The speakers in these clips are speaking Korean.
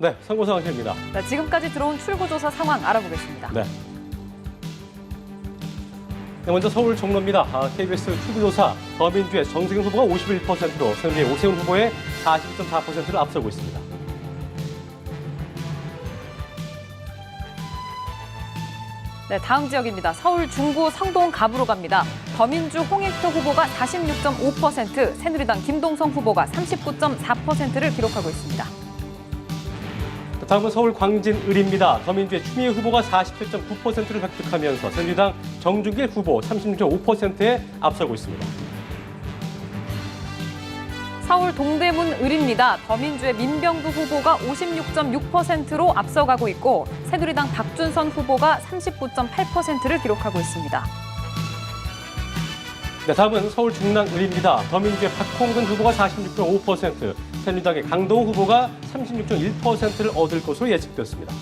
네, 선거 상황실입니다. 네, 지금까지 들어온 출구조사 상황 알아보겠습니다. 네. 네, 먼저 서울 종로입니다. KBS 출구조사 더민주의 정세균 후보가 51%로 새누리의 오세훈 후보의 42.4%를 앞서고 있습니다. 네, 다음 지역입니다. 서울 중구 성동 갑으로 갑니다. 더민주 홍익표 후보가 46.5%, 새누리당 김동성 후보가 39.4%를 기록하고 있습니다. 다음은 서울 광진 을입니다. 더민주의 추미애 후보가 47.9%를 획득하면서 새누리당 정준길 후보 36.5%에 앞서고 있습니다. 서울 동대문 을입니다. 더민주의 민병두 후보가 56.6%로 앞서가고 있고 새누리당 박준선 후보가 39.8%를 기록하고 있습니다. 네, 다음은 서울 중랑 을입니다. 더민주의 박홍근 후보가 46.5%, 새누리당의 강동우 후보가 36.1%를 얻을 것으로 예측되었습니다.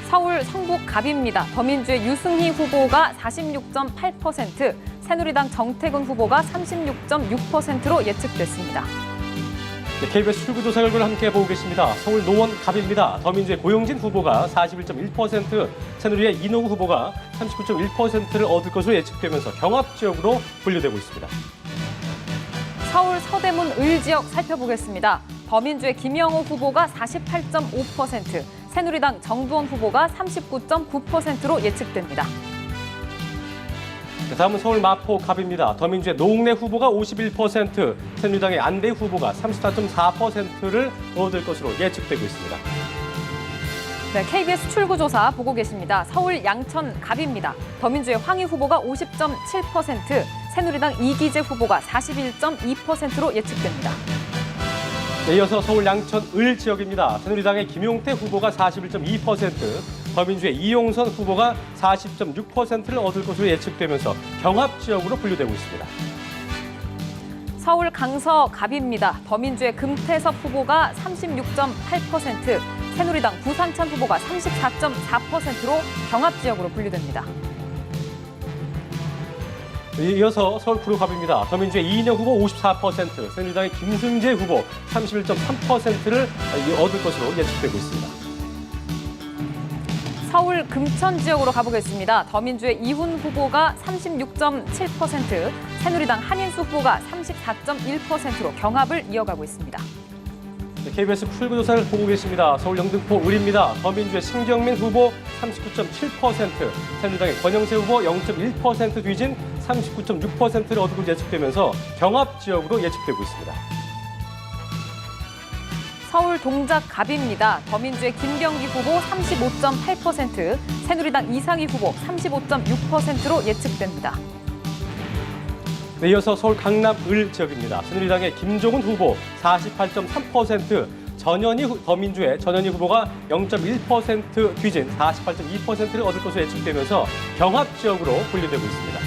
서울 성북 갑입니다. 더민주의 유승희 후보가 46.8%, 새누리당 정태근 후보가 36.6%로 예측됐습니다. 네, KBS 출구조사 결과를 함께 보고 계십니다. 서울 노원 갑입니다. 더민주의 고용진 후보가 41.1%, 새누리의 이노구 후보가 39.1%를 얻을 것으로 예측되면서 경합 지역으로 분류되고 있습니다. 서울 서대문 을 지역 살펴보겠습니다. 더민주의 김영호 후보가 48.5%, 새누리당 정두원 후보가 39.9%로 예측됩니다. 다음은 서울 마포 갑입니다. 더민주의 노웅래 후보가 51%, 새누리당의 안대희 후보가 34.4%를 얻을 것으로 예측되고 있습니다. 네, KBS 출구조사 보고 계십니다. 서울 양천 갑입니다. 더민주의 황희 후보가 50.7%, 새누리당 이기재 후보가 41.2%로 예측됩니다. 네, 이어서 서울 양천 을 지역입니다. 새누리당의 김용태 후보가 41.2%, 더민주의 이용선 후보가 40.6%를 얻을 것으로 예측되면서 경합 지역으로 분류되고 있습니다. 서울 강서 갑입니다. 더민주의 금태섭 후보가 36.8%, 새누리당 부산천 후보가 34.4%로 경합 지역으로 분류됩니다. 이어서 서울 구로 갑입니다. 더민주의 이인영 후보 54%, 새누리당의 김승재 후보 31.3%를 얻을 것으로 예측되고 있습니다. 서울 금천 지역으로 가보겠습니다. 더민주의 이훈 후보가 36.7%, 새누리당 한인수 후보가 34.1%로 경합을 이어가고 있습니다. 네, KBS 출구조사를 보고 계십니다. 서울 영등포 을입니다. 더민주의 신경민 후보 39.7%, 새누리당의 권영세 후보 0.1% 뒤진 39.6%를 얻을 것으로 예측되면서 경합 지역으로 예측되고 있습니다. 서울 동작 갑입니다. 더민주의 김병기 후보 35.8%, 새누리당 이상희 후보 35.6%로 예측됩니다. 네, 이어서 서울 강남 을 지역입니다. 새누리당의 김종훈 후보 48.3%, 더민주의 전현희 후보가 0.1% 뒤진 48.2%를 얻을 것으로 예측되면서 경합 지역으로 분류되고 있습니다.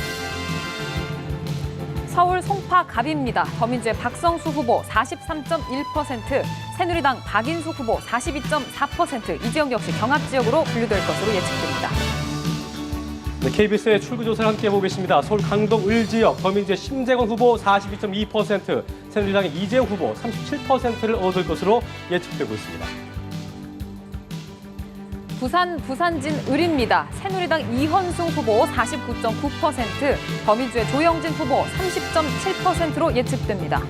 서울 송파 갑입니다. 더민주의 박성수 후보 43.1%, 새누리당 박인수 후보 42.4%, 이 지역 역시 경합 지역으로 분류될 것으로 예측됩니다. 네, KBS의 출구조사를 함께 보고 계십니다. 서울 강동 을 지역 더민주의 심재권 후보 42.2%, 새누리당의 이재호 후보 37%를 얻을 것으로 예측되고 있습니다. 부산 부산진 을입니다. 새누리당 이현승 후보 49.9%, 더민주의 조영진 후보 30.7%로 예측됩니다.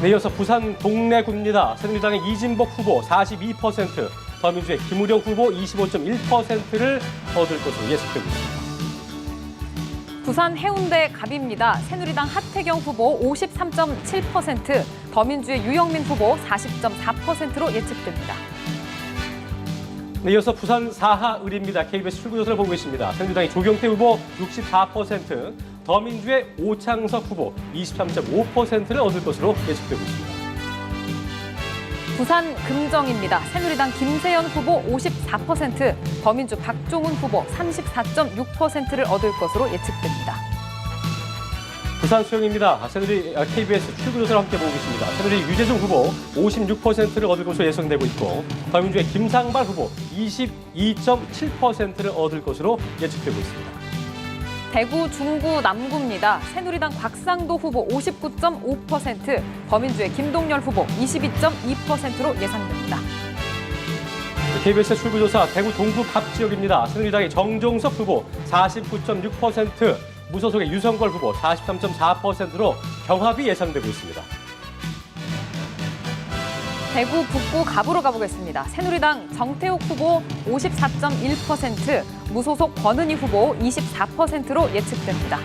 네, 이어서 부산 동래구입니다. 새누리당의 이진복 후보 42%, 더민주의 김우령 후보 25.1%를 얻을 것으로 예측되고 있습니다. 부산 해운대 갑입니다. 새누리당 하태경 후보 53.7%, 더민주의 유영민 후보 40.4%로 예측됩니다. 네, 이어서 부산 사하을입니다. KBS 출구조사를 보고 계십니다. 새누리당의 조경태 후보 64%, 더민주의 오창석 후보 23.5%를 얻을 것으로 예측되고 있습니다. 부산 금정입니다. 새누리당 김세연 후보 54%, 더민주 박종훈 후보 34.6%를 얻을 것으로 예측됩니다. 부산 수영입니다. KBS 출구조사를 함께 보고 계십니다. 새누리 유재중 후보 56%를 얻을 것으로 예상되고 있고, 더민주의 김상발 후보 22.7%를 얻을 것으로 예측되고 있습니다. 대구, 중구, 남구입니다. 새누리당 곽상도 후보 59.5%, 더민주의 김동열 후보 22.2%로 예상됩니다. KBS의 출구조사 대구 동구 갑 지역입니다. 새누리당의 정종석 후보 49.6%, 무소속의 유성걸 후보 43.4%로 경합이 예상되고 있습니다. 대구 북구 갑으로 가보겠습니다. 새누리당 정태욱 후보 54.1%, 무소속 권은희 후보 24%로 예측됩니다.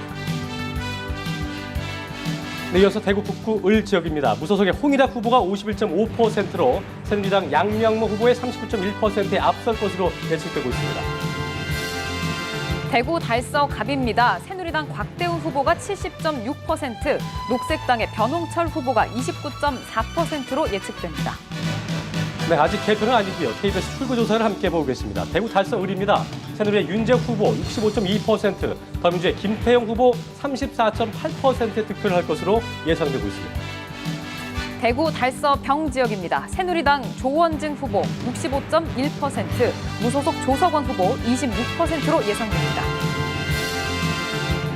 네, 이어서 대구 북구 을 지역입니다. 무소속의 홍일학 후보가 51.5%로 새누리당 양명모 후보의 39.1%에 앞설 것으로 예측되고 있습니다. 대구 달서 갑입니다. 새누리당 곽대우 후보가 70.6%, 녹색당의 변홍철 후보가 29.4%로 예측됩니다. 네, 아직 개표는 아니고요. KBS 출구조사를 함께 보겠습니다. 대구 달서 을입니다. 새누리의 윤재욱 후보 65.2%, 더민주의 김태용 후보 34.8%의 득표를 할 것으로 예상되고 있습니다. 대구 달서 병 지역입니다. 새누리당 조원진 후보 65.1%, 무소속 조석원 후보 26%로 예상됩니다.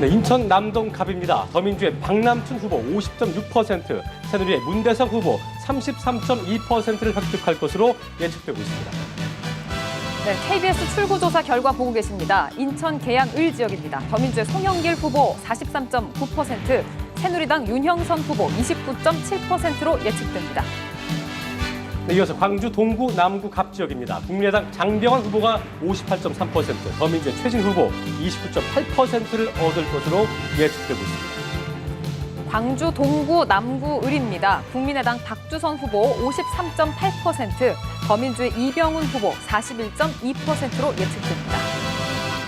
네, 인천 남동 갑입니다. 더민주의 박남춘 후보 50.6%, 새누리의 문대성 후보 33.2%를 획득할 것으로 예측되고 있습니다. 네, KBS 출구조사 결과 보고 계십니다. 인천 계양 을 지역입니다. 더민주의 송영길 후보 43.9%, 새누리당 윤형선 후보 29.7%로 예측됩니다. 네, 이어서 광주 동구 남구 갑 지역입니다. 국민의당 장병환 후보가 58.3%, 더민주의 최진 후보 29.8%를 얻을 것으로 예측되고 있습니다. 광주 동구 남구 을입니다. 국민의당 박주선 후보 53.8%, 더민주의 이병훈 후보 41.2%로 예측됩니다.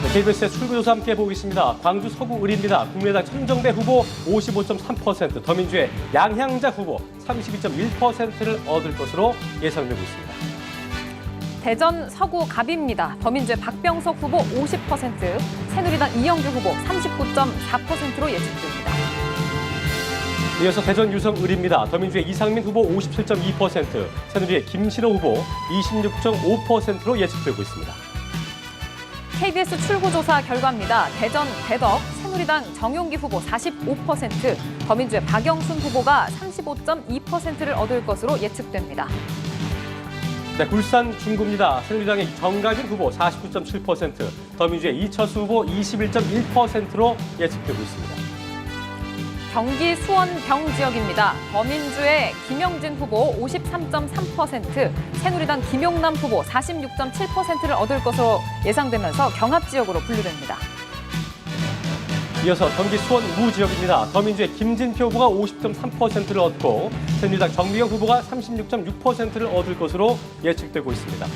네, KBS의 출구조사 함께 보겠습니다. 광주 서구 을입니다. 국민의당 천정배 후보 55.3%, 더민주의 양향자 후보 32.1%를 얻을 것으로 예상되고 있습니다. 대전 서구 갑입니다. 더민주의 박병석 후보 50%, 새누리당 이영규 후보 39.4%로 예측됩니다. 이어서 대전 유성 을입니다. 더민주의 이상민 후보 57.2%, 새누리의 김신호 후보 26.5%로 예측되고 있습니다. KBS 출구조사 결과입니다. 대전 대덕 새누리당 정용기 후보 45%, 더민주의 박영순 후보가 35.2%를 얻을 것으로 예측됩니다. 네, 굴산 중구입니다. 새누리당의 정가진 후보 49.7%, 더민주의 이철수 후보 21.1%로 예측되고 있습니다. 경기 수원 병 지역입니다. 더민주의 김영진 후보 53.3%, 새누리당 김용남 후보 46.7%를 얻을 것으로 예상되면서 경합 지역으로 분류됩니다. 이어서 경기 수원 무 지역입니다. 더민주의 김진표 후보가 50.3%를 얻고 새누리당 정미경 후보가 36.6%를 얻을 것으로 예측되고 있습니다.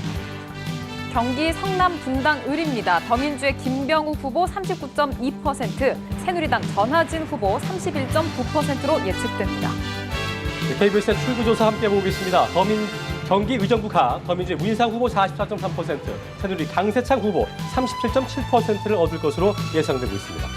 경기 성남 분당 을입니다. 더민주의 김병욱 후보 39.2%, 새누리당 전하진 후보 31.9%로 예측됩니다. KBS의 출구조사 함께 보겠습니다. 경기 의정부가 더민주의 문상 후보 44.3%, 새누리 강세창 후보 37.7%를 얻을 것으로 예상되고 있습니다.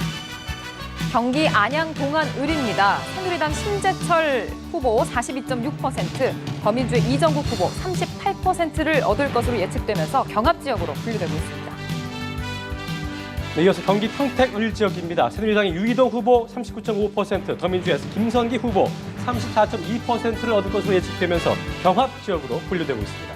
경기 안양 동안 을입니다. 새누리당 심재철 후보 42.6%, 더민주의 이정국 후보 38%를 얻을 것으로 예측되면서 경합 지역으로 분류되고 있습니다. 네, 이어서 경기 평택 을 지역입니다. 새누리당의 유이동 후보 39.5%, 더민주의 김선기 후보 34.2%를 얻을 것으로 예측되면서 경합 지역으로 분류되고 있습니다.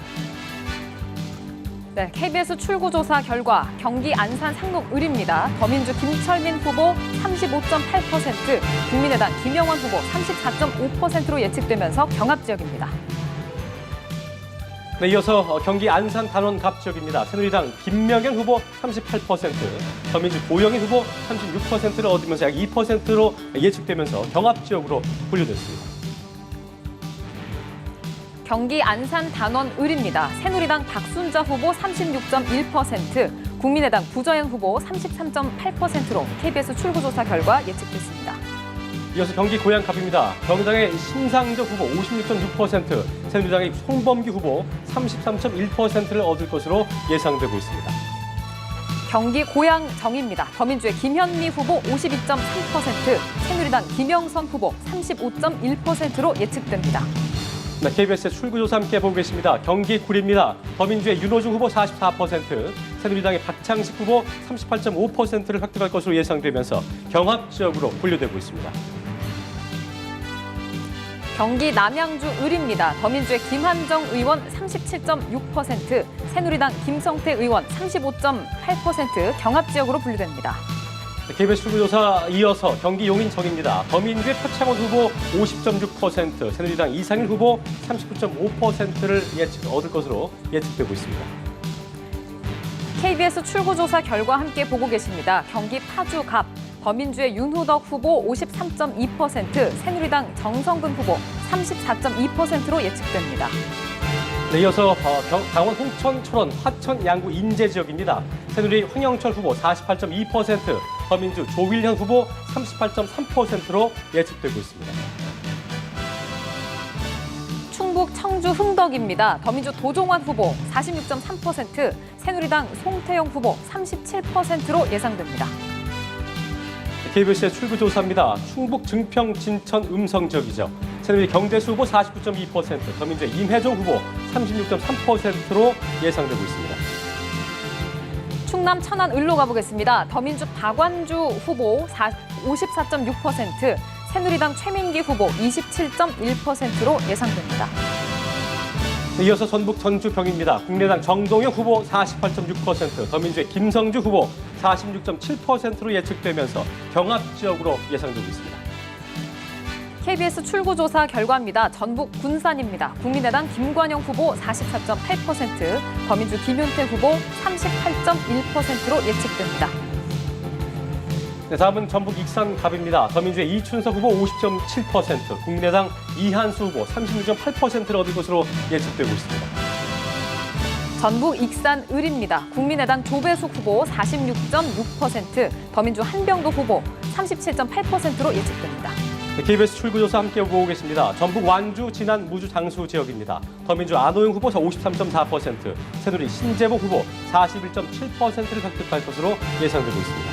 네, KBS 출구조사 결과 경기 안산 상록 을입니다. 더민주 김철민 후보 35.8%, 국민의당 김영환 후보 34.5%로 예측되면서 경합 지역입니다. 네, 이어서 경기 안산 단원 갑 지역입니다. 새누리당 김명현 후보 38%, 더민주 고영인 후보 36%를 얻으면서 약 2%로 예측되면서 경합 지역으로 분류됐습니다. 경기 안산 단원 을입니다. 새누리당 박순자 후보 36.1%, 국민의당 부저영 후보 33.8%로 KBS 출구조사 결과 예측됐습니다. 이어서 경기 고양 갑입니다. 정의당의 심상정 후보 56.6%, 새누리당의 송범기 후보 33.1%를 얻을 것으로 예상되고 있습니다. 경기 고양 정입니다. 더민주의 김현미 후보 52.3%, 새누리당 김영선 후보 35.1%로 예측됩니다. 네, KBS의 출구조사 함께 보고 계십니다. 경기 구리입니다. 더민주의 윤호중 후보 44%, 새누리당의 박창식 후보 38.5%를 획득할 것으로 예상되면서 경합 지역으로 분류되고 있습니다. 경기 남양주 을입니다. 더민주의 김한정 의원 37.6%, 새누리당 김성태 의원 35.8% 경합 지역으로 분류됩니다. KBS 출구조사 이어서 경기 용인정입니다. 더민주의 표창원 후보 50.6%, 새누리당 이상일 후보 39.5%를 얻을 것으로 예측되고 있습니다. KBS 출구조사 결과 함께 보고 계십니다. 경기 파주 갑, 더민주의 윤호덕 후보 53.2%, 새누리당 정성근 후보 34.2%로 예측됩니다. 네, 이어서 강원 홍천, 철원, 화천, 양구, 인제 지역입니다. 새누리 황영철 후보 48.2%, 더민주 조윌현 후보 38.3%로 예측되고 있습니다. 충북 청주 흥덕입니다. 더민주 도종환 후보 46.3%, 새누리당 송태영 후보 37%로 예상됩니다. KBS의 출구조사입니다. 충북 증평, 진천, 음성 지역이죠. 새누리 경대수 후보 49.2%, 더민주의 임혜종 후보 36.3%로 예상되고 있습니다. 충남 천안 을로 가보겠습니다. 더민주 박완주 후보 54.6%, 새누리당 최민기 후보 27.1%로 예상됩니다. 이어서 전북 전주병입니다. 국민의당 정동영 후보 48.6%, 더민주의 김성주 후보 46.7%로 예측되면서 경합 지역으로 예상되고 있습니다. KBS 출구조사 결과입니다. 전북 군산입니다. 국민의당 김관영 후보 44.8%, 더민주 김윤태 후보 38.1%로 예측됩니다. 네, 다음은 전북 익산 갑입니다. 더민주의 이춘석 후보 50.7%, 국민의당 이한수 후보 36.8%를 얻을 것으로 예측되고 있습니다. 전북 익산 을입니다. 국민의당 조배숙 후보 46.6%, 더민주 한병도 후보 37.8%로 예측됩니다. 네, KBS 출구조사 함께 보고 계십니다. 전북 완주, 진안, 무주, 장수 지역입니다. 더민주 안호영 후보 53.4%, 새누리 신재복 후보 41.7%를 획득할 것으로 예상되고 있습니다.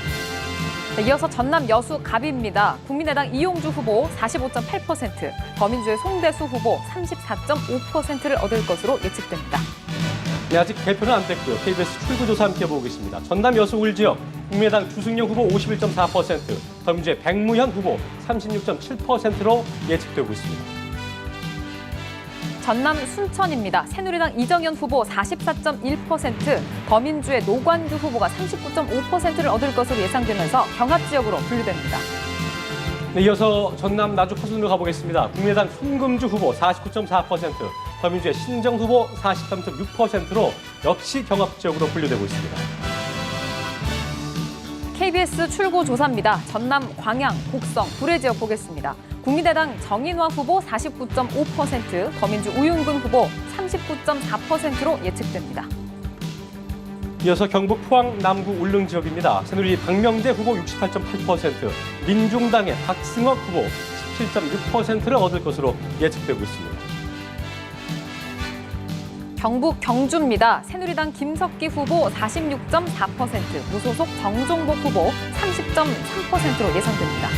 네, 이어서 전남 여수 갑입니다. 국민의당 이용주 후보 45.8%, 더민주의 송대수 후보 34.5%를 얻을 것으로 예측됩니다. 네, 아직 개표는 안 됐고요. KBS 출구조사 함께 보고 계십니다. 전남 여수 울 지역 국민의당 주승용 후보 51.4%, 더민주의 백무현 후보 36.7%로 예측되고 있습니다. 전남 순천입니다. 새누리당 이정현 후보 44.1%, 더민주의 노관규 후보가 39.5%를 얻을 것으로 예상되면서 경합 지역으로 분류됩니다. 네, 이어서 전남 나주 파순으로 가보겠습니다. 국민의당 손금주 후보 49.4%, 더민주의 신정 후보 43.6%로 역시 경합 지역으로 분류되고 있습니다. KBS 출구조사입니다. 전남 광양, 곡성, 구례 지역 보겠습니다. 국민의당 정인화 후보 49.5%, 더민주 우윤근 후보 39.4%로 예측됩니다. 이어서 경북 포항 남구 울릉 지역입니다. 새누리 박명재 후보 68.8%, 민중당의 박승업 후보 17.6%를 얻을 것으로 예측되고 있습니다. 경북 경주입니다. 새누리당 김석기 후보 46.4%, 무소속 정종복 후보 30.3%로 예상됩니다.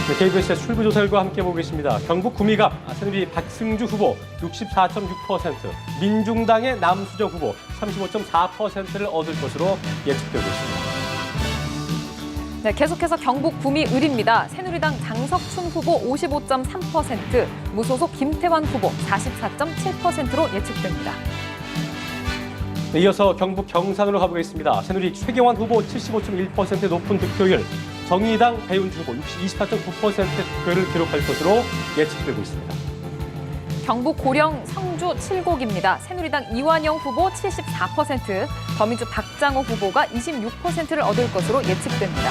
네, KBS의 출구조사과 함께 보고 계십니다. 경북 구미갑 새누리 박승주 후보 64.6%, 민중당의 남수정 후보 35.4%를 얻을 것으로 예측되고 있습니다. 네, 계속해서 경북 구미 을입니다. 새누리당 장석춘 후보 55.3%, 무소속 김태환 후보 44.7%로 예측됩니다. 네, 이어서 경북 경산으로 가보겠습니다. 새누리 최경환 후보 75.1%의 높은 득표율, 정의당 배윤주 후보 24.9%의 득표를 기록할 것으로 예측되고 있습니다. 경북 고령 성주 칠곡입니다. 새누리당 이완영 후보 74%, 더민주 박장호 후보가 26%를 얻을 것으로 예측됩니다.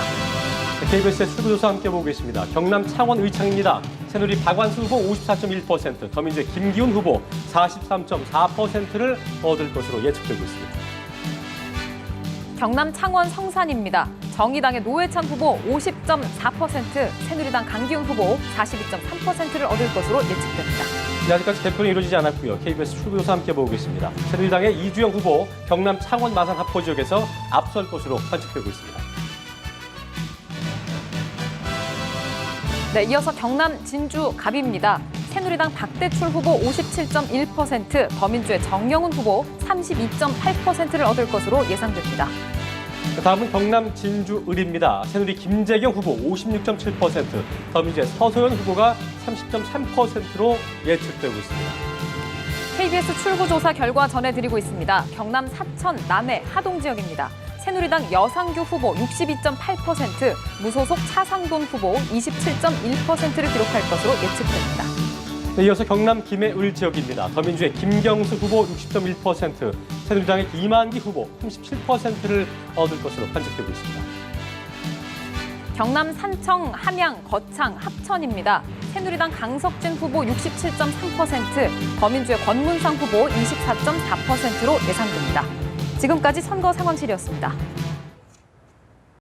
KBS의 출구조사 함께 보고 계십니다. 경남 창원 의창입니다. 새누리 박완수 후보 54.1%, 더민주의 김기훈 후보 43.4%를 얻을 것으로 예측되고 있습니다. 경남 창원 성산입니다. 정의당의 노회찬 후보 50.4%, 새누리당 강기훈 후보 42.3%를 얻을 것으로 예측됩니다. 네, 아직까지 개표는 이루어지지 않았고요. KBS 출구조사 함께 보고 계십니다. 새누리당의 이주영 후보 경남 창원 마산 합포 지역에서 앞설 것으로 관측되고 있습니다. 네, 이어서 경남 진주 갑입니다. 새누리당 박대출 후보 57.1%, 더민주의 정영훈 후보 32.8%를 얻을 것으로 예상됩니다. 다음은 경남 진주 을입니다. 새누리 김재경 후보 56.7%, 더민주의 서소연 후보가 30.3%로 예측되고 있습니다. KBS 출구조사 결과 전해드리고 있습니다. 경남 사천, 남해, 하동 지역입니다. 새누리당 여상규 후보 62.8%, 무소속 차상돈 후보 27.1%를 기록할 것으로 예측됩니다. 네, 이어서 경남 김해을 지역입니다. 더민주의 김경수 후보 60.1%, 새누리당의 이만기 후보 37%를 얻을 것으로 관측되고 있습니다. 경남 산청, 함양, 거창, 합천입니다. 새누리당 강석진 후보 67.3%, 더민주의 권문상 후보 24.4%로 예상됩니다. 지금까지 선거 상황실이었습니다.